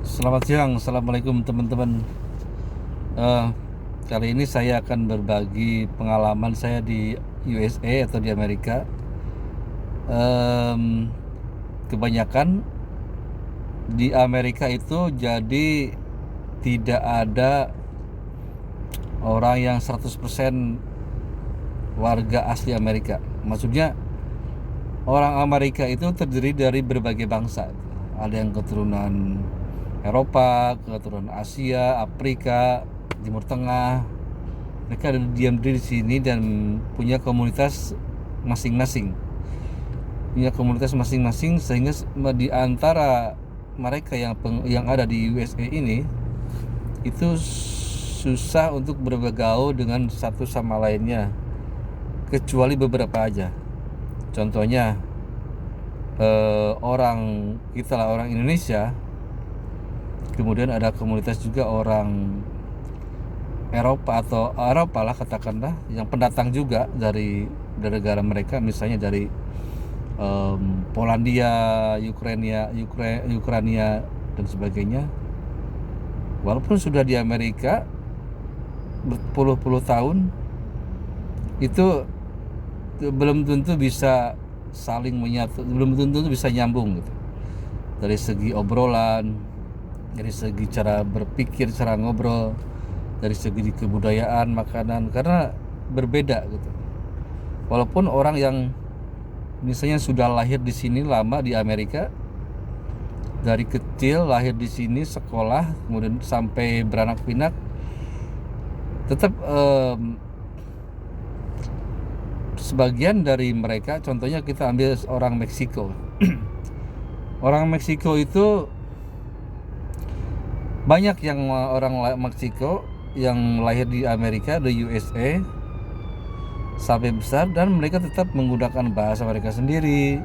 Selamat siang, assalamualaikum teman-teman. Eh, Kali ini saya akan berbagi pengalaman saya di USA atau di Amerika. Em, Kebanyakan di Amerika itu jadi tidak ada orang yang 100% warga asli Amerika. Maksudnya orang Amerika itu terdiri dari berbagai bangsa. Ada yang keturunan Eropa, keturunan Asia, Afrika, Timur Tengah. Mereka ada diam diri di sini dan punya komunitas masing-masing. Punya komunitas masing-masing sehingga di antara mereka yang ada di USA ini itu susah untuk bergaul dengan satu sama lainnya kecuali beberapa aja. Contohnya orang kita lah, orang Indonesia. Kemudian ada komunitas juga orang Eropa atau Eropa lah katakanlah, yang pendatang juga dari negara mereka, misalnya dari Polandia, Ukraina dan sebagainya. Walaupun sudah di Amerika berpuluh-puluh tahun, itu belum tentu bisa saling menyatu, belum tentu bisa nyambung gitu. Dari segi obrolan, dari segi cara berpikir, cara ngobrol, dari segi kebudayaan, makanan, karena berbeda gitu. Walaupun orang yang misalnya sudah lahir di sini lama di Amerika, dari kecil lahir di sini, sekolah, kemudian sampai beranak pinak, tetap sebagian dari mereka, contohnya kita ambil orang Meksiko. Orang Meksiko itu banyak yang orang Meksiko yang lahir di Amerika, di USA sampai besar, dan mereka tetap menggunakan bahasa mereka sendiri,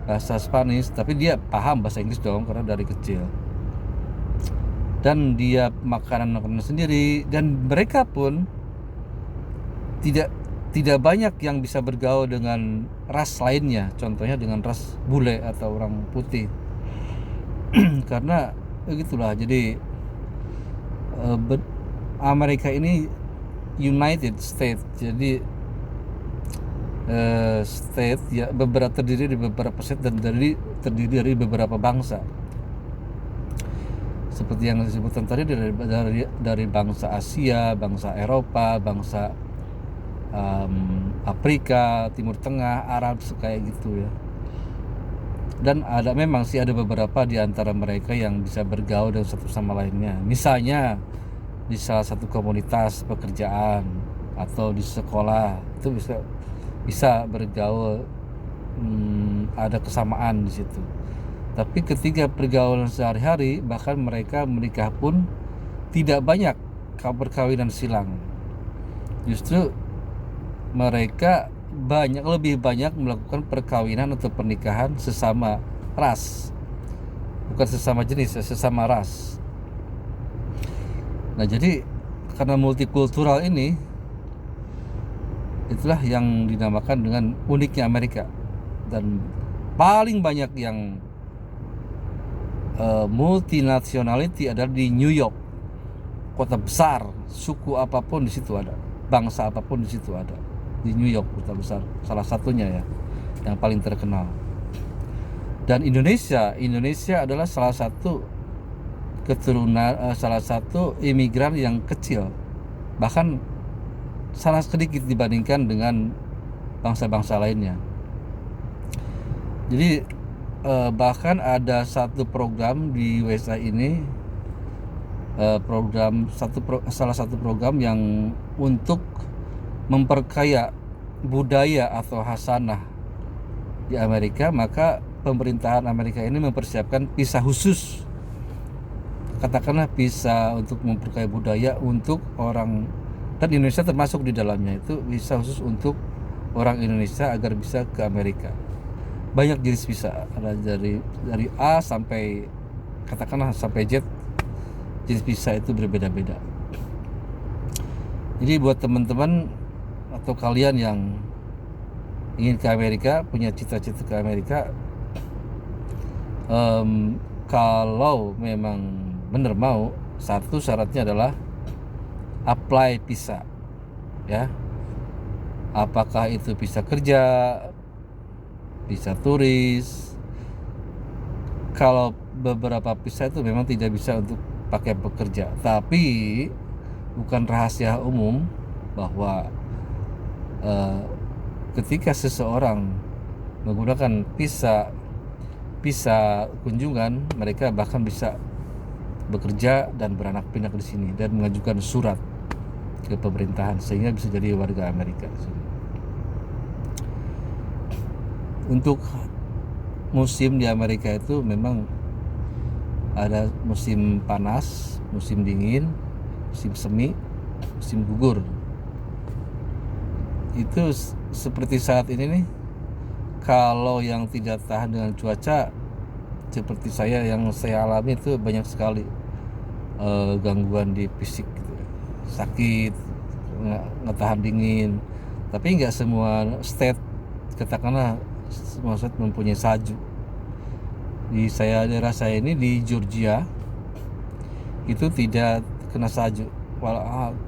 bahasa Spanish, tapi dia paham bahasa Inggris dong karena dari kecil. Dan dia makanan sendiri, dan mereka pun tidak tidak banyak yang bisa bergaul dengan ras lainnya, contohnya dengan ras bule atau orang putih. Karena begitulah, jadi Amerika ini United States, jadi state ya, terdiri dari beberapa state dan terdiri dari beberapa bangsa. Seperti yang disebutkan tadi, dari bangsa Asia, bangsa Eropa, bangsa Afrika, Timur Tengah, Arab, kayak gitu ya. Dan memang sih ada beberapa di antara mereka yang bisa bergaul dengan satu sama lainnya. Misalnya di salah satu komunitas pekerjaan atau di sekolah itu bisa bergaul, ada kesamaan di situ. Tapi ketika pergaulan sehari-hari, bahkan mereka menikah pun tidak banyak perkawinan silang. Justru mereka lebih banyak melakukan perkawinan atau pernikahan sesama ras, bukan sesama jenis, sesama ras. Nah, jadi karena multikultural ini, itulah yang dinamakan dengan uniknya Amerika. Dan paling banyak yang multinationality adalah di New York, kota besar. Suku apapun di situ ada, bangsa apapun di situ ada di New York, kota besar, salah satunya ya, yang paling terkenal. Dan Indonesia adalah salah satu keturunan, salah satu imigran yang kecil, bahkan sangat sedikit dibandingkan dengan bangsa-bangsa lainnya. Jadi bahkan ada satu program di USA ini, salah satu program yang untuk memperkaya budaya atau hasanah di Amerika. Maka pemerintahan Amerika ini mempersiapkan visa khusus, katakanlah visa untuk memperkaya budaya untuk orang, dan Indonesia termasuk di dalamnya, itu visa khusus untuk orang Indonesia agar bisa ke Amerika. Banyak jenis visa, ada dari A sampai katakanlah sampai Z. Jenis visa itu berbeda-beda. Jadi buat teman-teman atau kalian yang ingin ke Amerika, punya cita-cita ke Amerika, kalau memang bener mau, satu syaratnya adalah apply visa ya. Apakah itu visa kerja, visa turis. Kalau beberapa visa itu memang tidak bisa untuk pakai pekerja, tapi bukan rahasia umum bahwa ketika seseorang menggunakan visa kunjungan, mereka bahkan bisa bekerja dan beranak pinak di sini dan mengajukan surat ke pemerintahan sehingga bisa jadi warga Amerika. Untuk musim di Amerika itu memang ada musim panas, musim dingin, musim semi, musim gugur. Itu seperti saat ini nih, kalau yang tidak tahan dengan cuaca seperti yang saya alami itu banyak sekali gangguan di fisik gitu. Sakit, nggak tahan dingin. Tapi nggak semua state, katakanlah semua state mempunyai salju. Di daerah saya ini di Georgia itu tidak kena salju,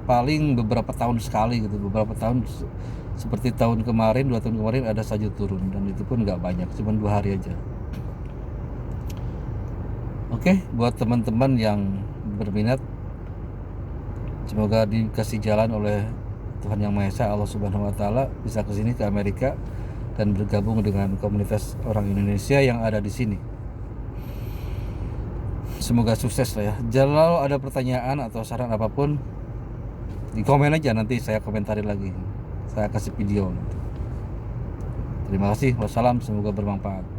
paling beberapa tahun sekali gitu. Beberapa tahun seperti tahun kemarin, 2 tahun kemarin ada salju turun, dan itu pun nggak banyak, cuma 2 hari aja. Oke, buat teman-teman yang berminat, semoga dikasih jalan oleh Tuhan Yang Maha Esa, Allah Subhanahu Wa Taala, bisa kesini ke Amerika dan bergabung dengan komunitas orang Indonesia yang ada di sini. Semoga sukses lah ya. Kalau ada pertanyaan atau saran apapun, di komen aja, nanti saya komentarin lagi, saya kasih video. Terima kasih, wassalam, semoga bermanfaat.